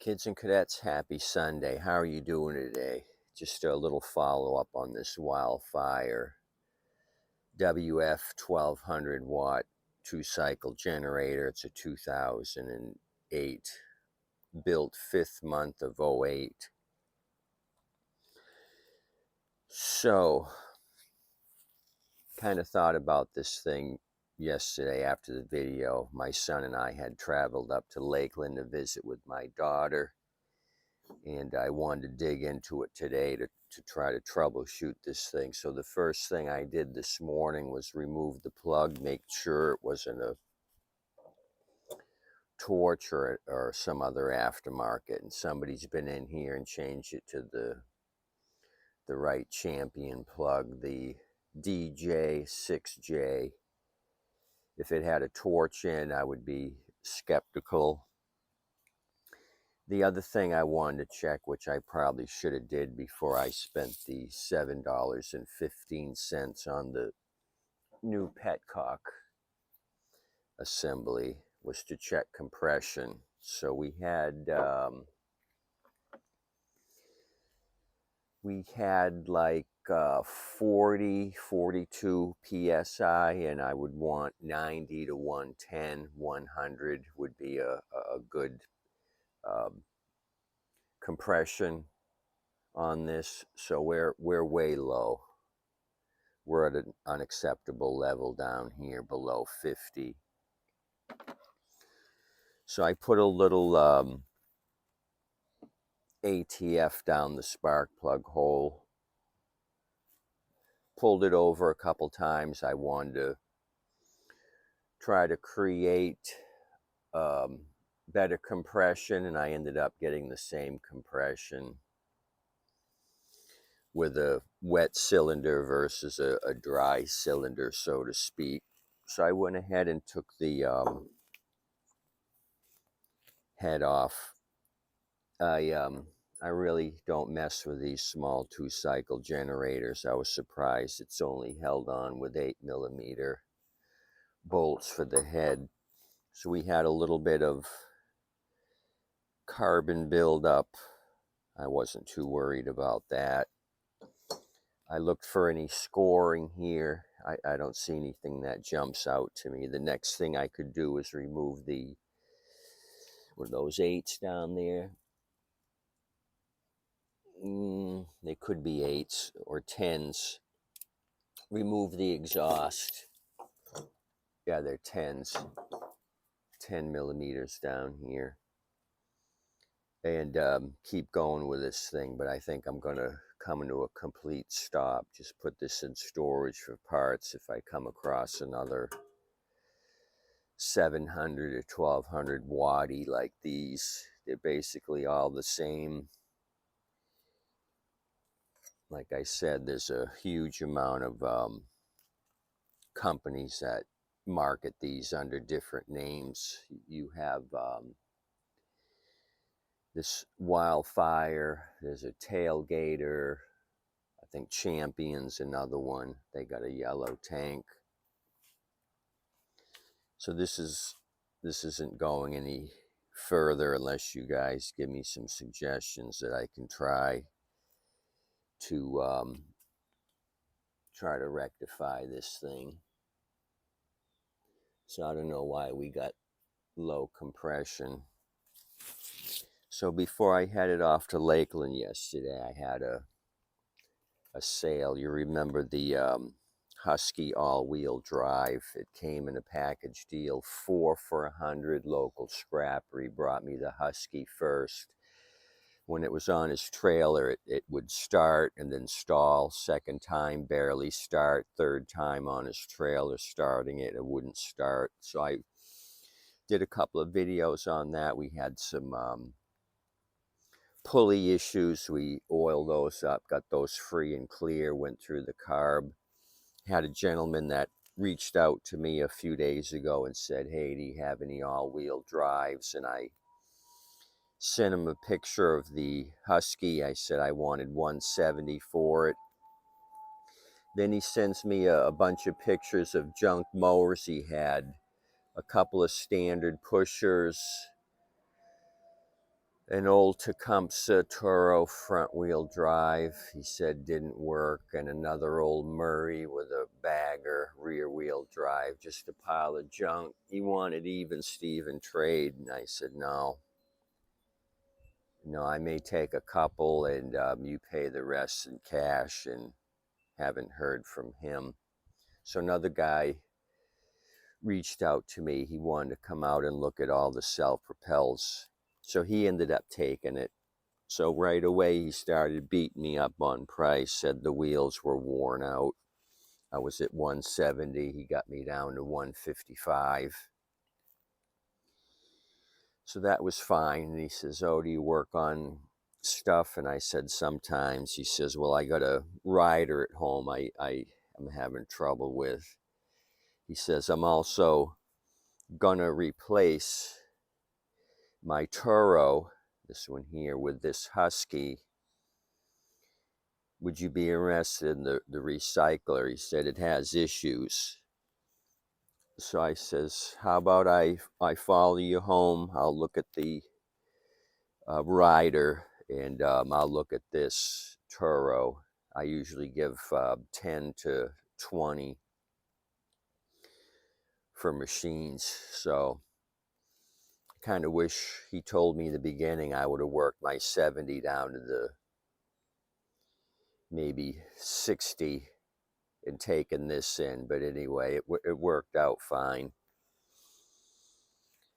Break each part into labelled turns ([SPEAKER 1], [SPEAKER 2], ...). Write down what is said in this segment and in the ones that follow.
[SPEAKER 1] Kids and cadets, happy Sunday. How are you doing today? Just a little follow-up on this WildFire WF1200 watt two-cycle generator. It's a 2008 built, 5th month of '08. So, kind of thought about this thing yesterday after the video. My son and I had traveled up to Lakeland to visit with my daughter, and I wanted to dig into it today to try to troubleshoot this thing. So the first thing I did this morning was remove the plug, make sure it wasn't a torch or some other aftermarket, and somebody's been in here and changed it to the right champion plug, the DJ6J. If it had a torch in, I would be skeptical. The other thing I wanted to check, which I probably should have did before I spent the $7.15 on the new petcock assembly, was to check compression. So we had like 40, 42 psi, and I would want 90 to 110, 100 would be a good compression on this. So we're way low. We're at an unacceptable level down here below 50. So I put a little ATF down the spark plug hole, pulled it over a couple times. I wanted to try to create better compression, and I ended up getting the same compression with a wet cylinder versus a dry cylinder, so to speak. So I went ahead and took the head off. I really don't mess with these small two-cycle generators. I was surprised it's only held on with 8mm bolts for the head. So we had a little bit of carbon buildup. I wasn't too worried about that. I looked for any scoring here. I don't see anything that jumps out to me. The next thing I could do is remove what are those 8s down there? They could be 8s or 10s. Remove the exhaust. Yeah, they're 10s. 10mm down here. And keep going with this thing, but I think I'm going to come into a complete stop. Just put this in storage for parts if I come across another 700 or 1200 watty like these. They're basically all the same. Like I said, there's a huge amount of companies that market these under different names. You have this WildFire, there's a Tailgater, I think Champion's another one. They got a yellow tank. So this isn't going any further unless you guys give me some suggestions that I can try to rectify this thing. So I don't know why we got low compression. So before I headed off to Lakeland yesterday, I had a sale. You remember the Husky all-wheel drive? It came in a package deal, 4 for $100. Local scrapper. He brought me the Husky first. When it was on his trailer, it would start and then stall. Second time, barely start. Third time on his trailer, starting it, it wouldn't start. So I did a couple of videos on that. We had some pulley issues. We oiled those up, got those free and clear, went through the carb. Had a gentleman that reached out to me a few days ago and said, hey, do you have any all-wheel drives? And I sent him a picture of the Husky. I said I wanted 170 for it. Then he sends me a bunch of pictures of junk mowers he had, a couple of standard pushers, An old Tecumseh Toro front wheel drive, he said didn't work, and another old Murray with a bagger rear wheel drive, just a pile of junk. He wanted even Steven trade, and I said no. No, I may take a couple and you pay the rest in cash, and haven't heard from him. So another guy reached out to me. He wanted to come out and look at all the self-propels. So he ended up taking it. So right away he started beating me up on price, said the wheels were worn out. I was at 170. He got me down to 155. So that was fine. And he says, oh, do you work on stuff? And I said, sometimes. He says, well, I got a rider at home I'm having trouble with. He says, I'm also gonna replace my Toro, this one here, with this Husky. Would you be interested in the recycler? He said it has issues. So I says, how about I follow you home? I'll look at the rider, and I'll look at this Turo. I usually give 10 to 20 for machines. So I kind of wish he told me in the beginning. I would have worked my 70 down to the maybe 60 and taken this in. But anyway, it worked out fine.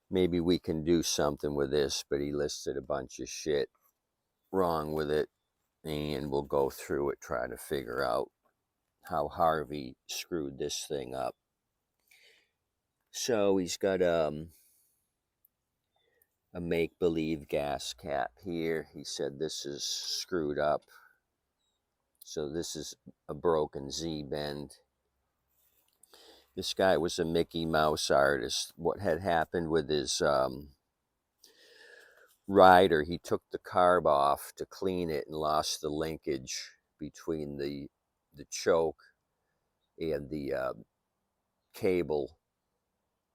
[SPEAKER 1] Maybe we can do something with this, but he listed a bunch of shit wrong with it, and we'll go through it, try to figure out how Harvey screwed this thing up. So he's got a make-believe gas cap here. He said this is screwed up. So this is a broken Z-bend. This guy was a Mickey Mouse artist. What had happened with his rider, he took the carb off to clean it and lost the linkage between the choke and the cable,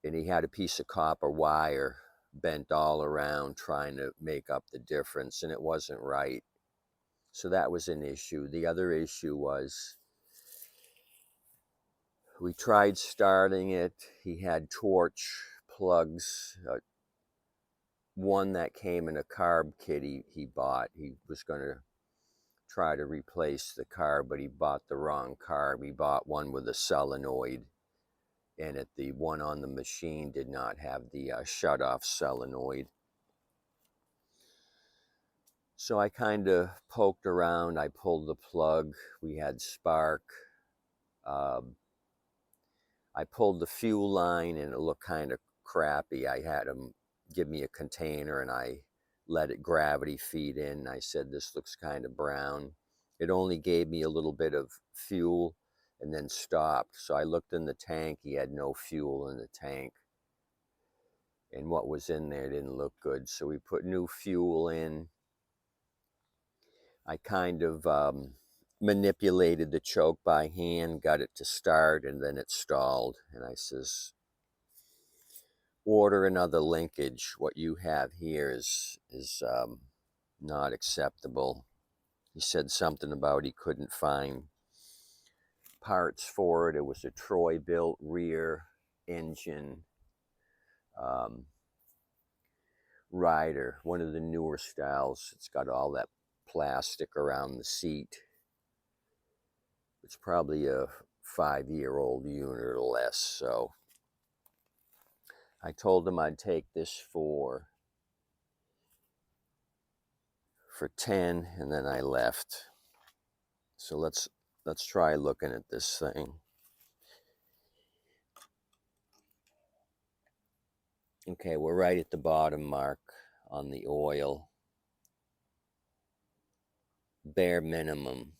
[SPEAKER 1] and he had a piece of copper wire bent all around trying to make up the difference, and it wasn't right. So that was an issue. The other issue was we tried starting it. He had torch plugs, one that came in a carb kit he bought. He was going to try to replace the carb, but he bought the wrong carb. He bought one with a solenoid, and the one on the machine did not have the shut-off solenoid. So I kind of poked around. I pulled the plug. We had spark. I pulled the fuel line, and it looked kind of crappy. I had him give me a container, and I let it gravity feed in. I said, this looks kind of brown. It only gave me a little bit of fuel and then stopped. So I looked in the tank. He had no fuel in the tank, and what was in there didn't look good. So we put new fuel in. I kind of manipulated the choke by hand, got it to start, and then it stalled. And I says, order another linkage. What you have here is not acceptable. He said something about he couldn't find parts for it. It was a Troy built rear engine rider, one of the newer styles. It's got all that plastic around the seat. It's probably a 5-year-old unit or less. So I told him I'd take this for 10, and then I left. So let's try looking at this thing. Okay, we're right at the bottom mark on the oil. Bare minimum.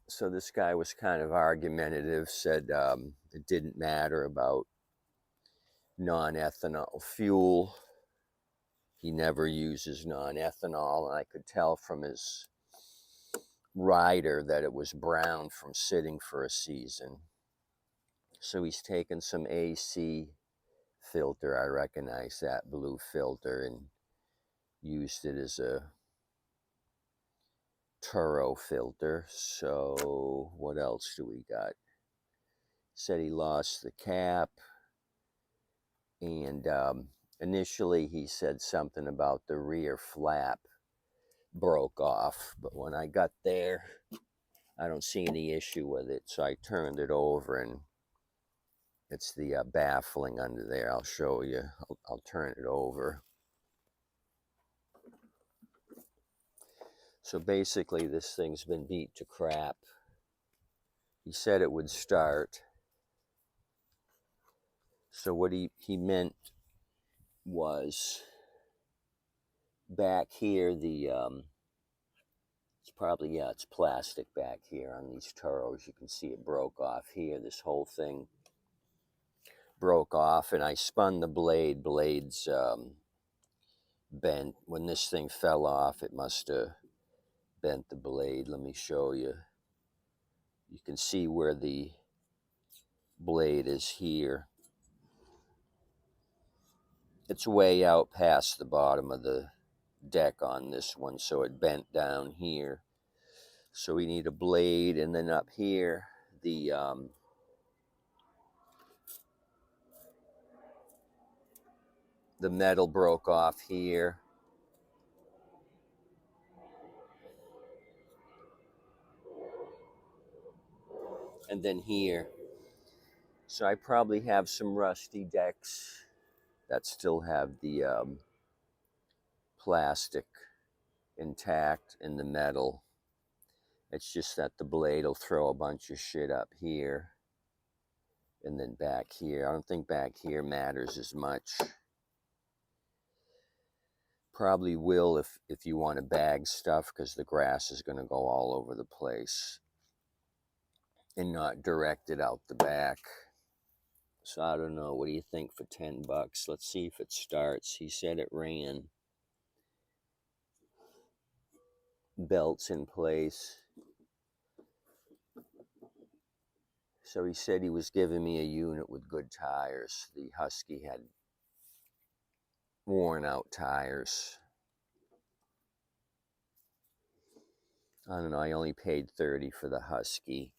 [SPEAKER 1] So this guy was kind of argumentative, said it didn't matter about non-ethanol fuel. He never uses non-ethanol, and I could tell from his rider that it was brown from sitting for a season. So he's taken some AC filter. I recognize that blue filter and used it as a Toro filter. So what else do we got? Said he lost the cap, and initially he said something about the rear flap broke off, but when I got there I don't see any issue with it, so I turned it over and it's the baffling under there. I'll show you. I'll turn it over. So basically this thing's been beat to crap. He said it would start. So what he meant was back here, the it's probably, yeah, it's plastic back here on these Toros. You can see it broke off here. This whole thing broke off, and I spun the blades bent. When this thing fell off, it must have bent the blade. Let me show you. You can see where the blade is here. It's way out past the bottom of the deck on this one, so it bent down here. So we need a blade, and then up here, the metal broke off here. And then here. So I probably have some rusty decks that still have the plastic intact in the metal. It's just that the blade will throw a bunch of shit up here and then back here. I don't think back here matters as much. Probably will if you want to bag stuff, because the grass is going to go all over the place and not directed out the back. So I don't know. What do you think for 10 bucks? Let's see if it starts. He said it ran. Belts in place. So he said he was giving me a unit with good tires. The Husky had worn out tires. I don't know, I only paid $30 for the Husky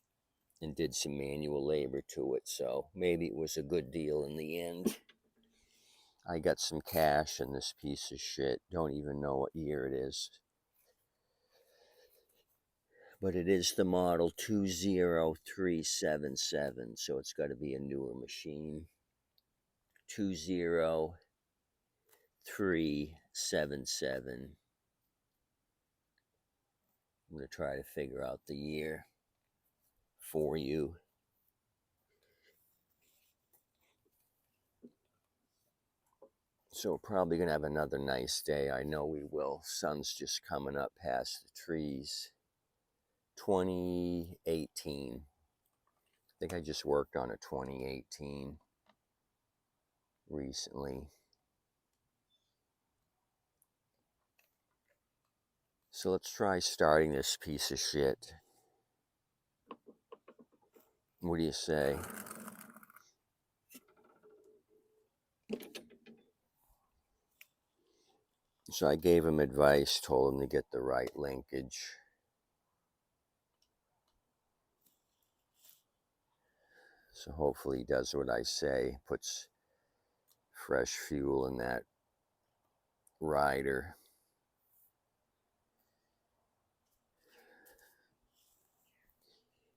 [SPEAKER 1] and did some manual labor to it, so maybe it was a good deal in the end. I got some cash in this piece of shit. Don't even know what year it is. But it is the model 20377, so it's got to be a newer machine. 20377. I'm going to try to figure out the year for you. So we're probably going to have another nice day. I know we will. Sun's just coming up past the trees. 2018. I think I just worked on a 2018 recently. So let's try starting this piece of shit. What do you say? So I gave him advice, told him to get the right linkage. So hopefully he does what I say, puts fresh fuel in that rider.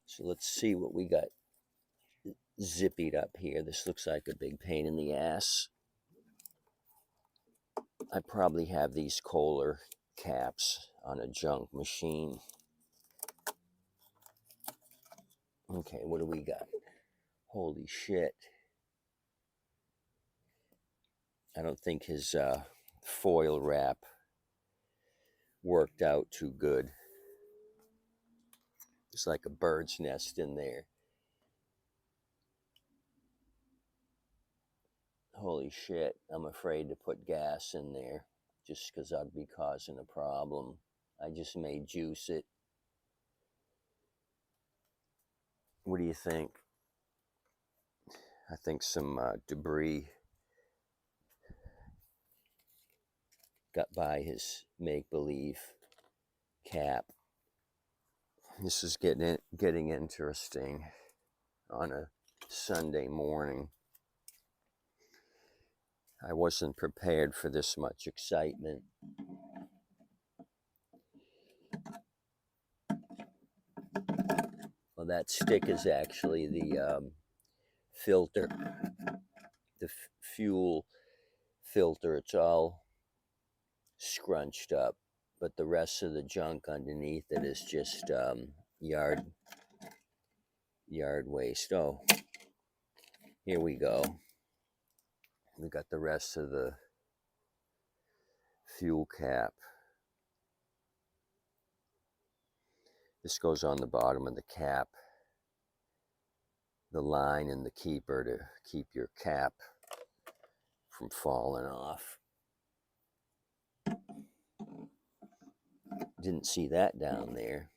[SPEAKER 1] So let's see what we got zippied up here. This looks like a big pain in the ass. I probably have these Kohler caps on a junk machine. Okay, what do we got? Holy shit. I don't think his foil wrap worked out too good. It's like a bird's nest in there. Holy shit, I'm afraid to put gas in there just because I'd be causing a problem. I just may juice it. What do you think? I think some debris got by his make-believe cap. This is getting interesting on a Sunday morning. I wasn't prepared for this much excitement. Well, that stick is actually the filter, the fuel filter. It's all scrunched up, but the rest of the junk underneath it is just yard waste. Oh, here we go. We got the rest of the fuel cap. This goes on the bottom of the cap, the line and the keeper to keep your cap from falling off. Didn't see that down there.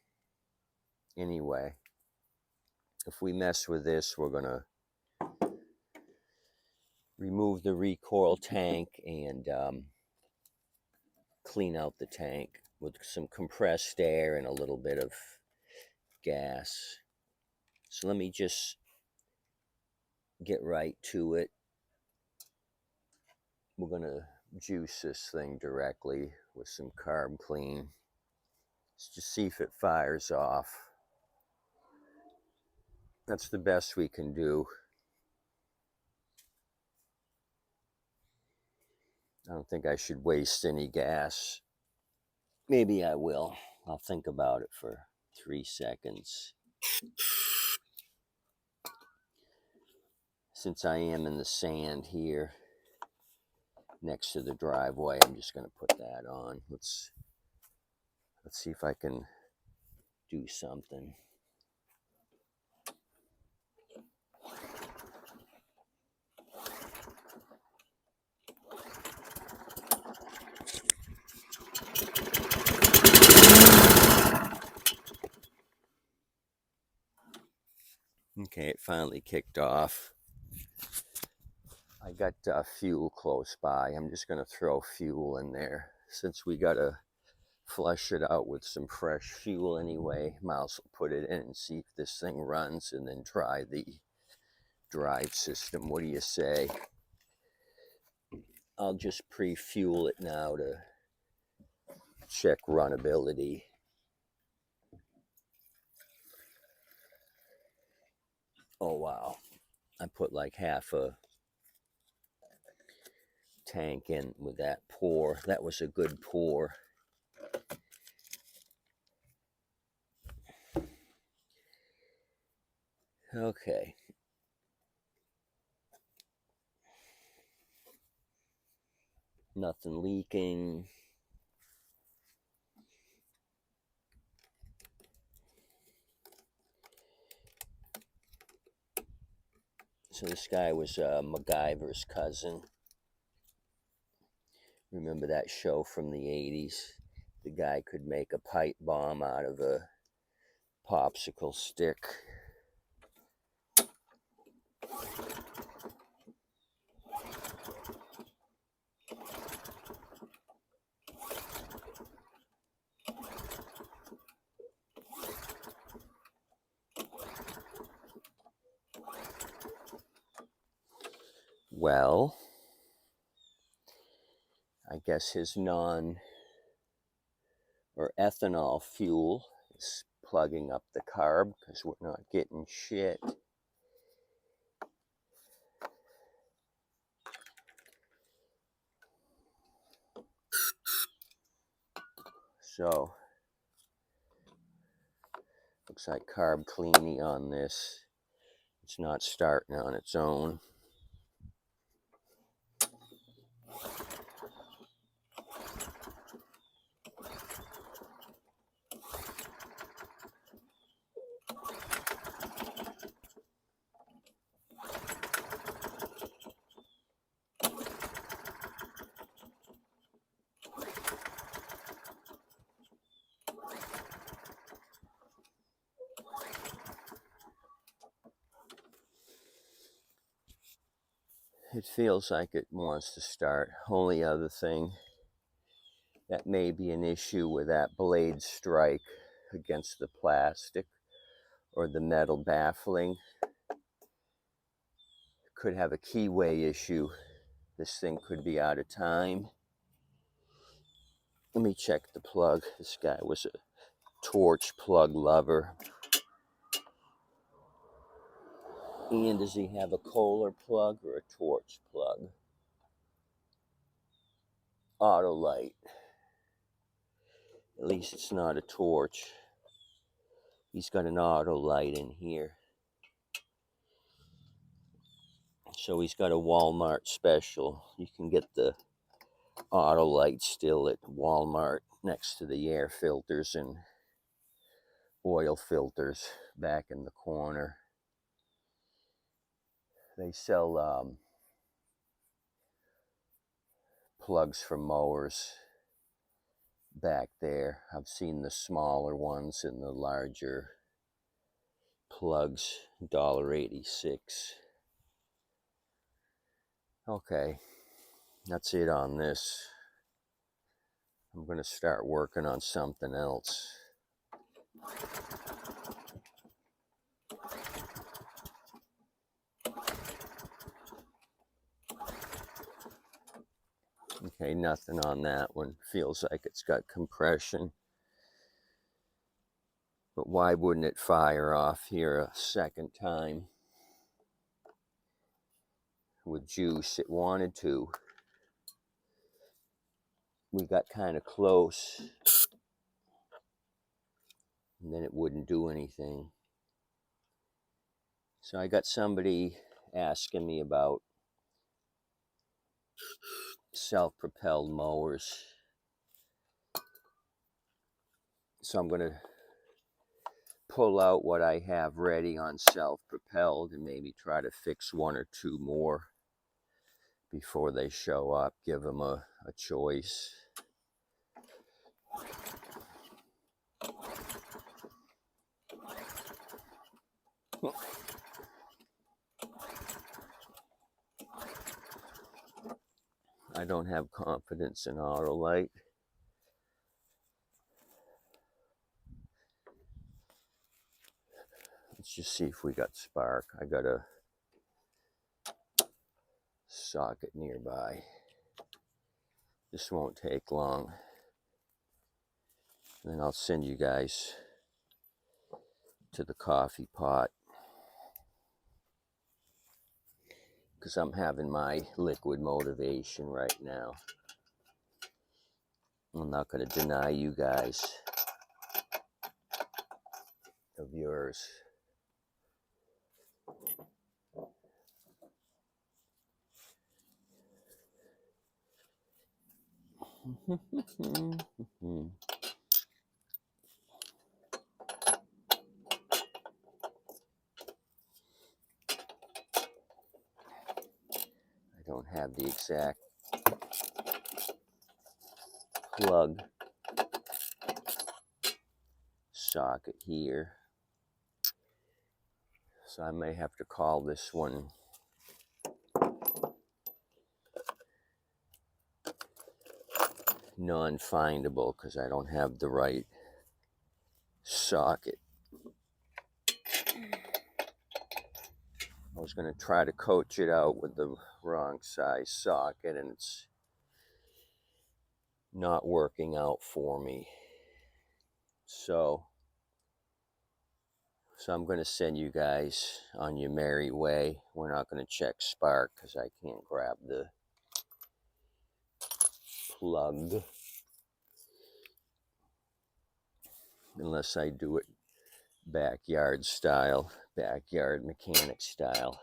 [SPEAKER 1] Anyway, if we mess with this, we're gonna remove the recoil tank and clean out the tank with some compressed air and a little bit of gas. So let me just get right to it. We're gonna juice this thing directly with some carb clean. Let's just see if it fires off. That's the best we can do. I don't think I should waste any gas. Maybe I will. I'll think about it for 3 seconds. Since I am in the sand here next to the driveway, I'm just going to put that on. Let's see if I can do something. Okay, it finally kicked off. I got fuel close by. I'm just going to throw fuel in there. Since we got to flush it out with some fresh fuel anyway, might as well put it in and see if this thing runs and then try the drive system. What do you say? I'll just pre-fuel it now to check runnability. Oh wow, I put like half a tank in with that pour. That was a good pour. Okay. Nothing leaking. So this guy was MacGyver's cousin. Remember that show from the 80s? The guy could make a pipe bomb out of a popsicle stick. Well, I guess his ethanol fuel is plugging up the carb because we're not getting shit. So, looks like carb cleanie on this. It's not starting on its own. It feels like it wants to start. Only other thing, That may be an issue with that blade strike against the plastic or the metal baffling. Could have a keyway issue. This thing could be out of time. Let me check the plug. This guy was a torch plug lover. And does he have a Kohler plug or a torch plug? Auto light. At least it's not a torch. He's got an auto light in here. So he's got a Walmart special. You can get the auto light still at Walmart next to the air filters and oil filters back in the corner. They sell plugs for mowers back there. I've seen the smaller ones and the larger plugs, $1.86. Okay, that's it on this. I'm going to start working on something else. Okay, nothing on that one. Feels like it's got compression. But why wouldn't it fire off here a second time? With juice, it wanted to. We got kind of close. And then it wouldn't do anything. So I got somebody asking me about self-propelled mowers. So I'm going to pull out what I have ready on self-propelled and maybe try to fix one or two more before they show up. Give them a choice. I don't have confidence in Autolite. Let's just see if we got spark. I got a socket nearby. This won't take long. Then I'll send you guys to the coffee pot, because I'm having my liquid motivation right now. I'm not going to deny you guys of yours. I don't have the exact plug socket here, so I may have to call this one non-findable because I don't have the right socket. I was going to try to coach it out with the wrong size socket, and it's not working out for me. So I'm going to send you guys on your merry way. We're not going to check spark because I can't grab the plug unless I do it backyard style, backyard mechanic style.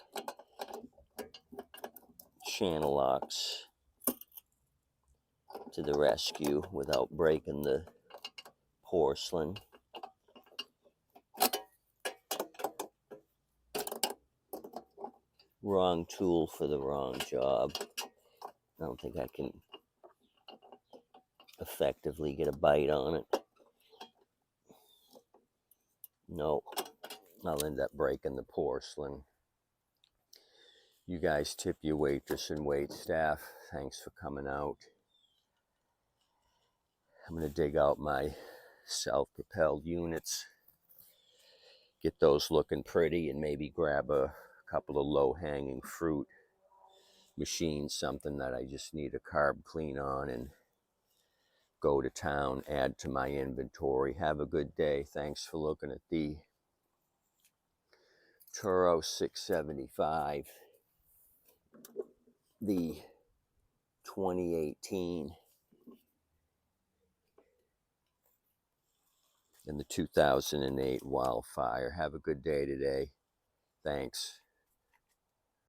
[SPEAKER 1] Channel locks to the rescue without breaking the porcelain. Wrong tool for the wrong job. I don't think I can effectively get a bite on it. No, I'll end up breaking the porcelain. You guys tip your waitress and wait staff. Thanks for coming out. I'm going to dig out my self-propelled units, get those looking pretty, and maybe grab a couple of low-hanging fruit machines, something that I just need a carb clean on, and go to town, add to my inventory. Have a good day. Thanks for looking at the Toro 675, the 2018, and the 2008 WildFire. Have a good day today. Thanks.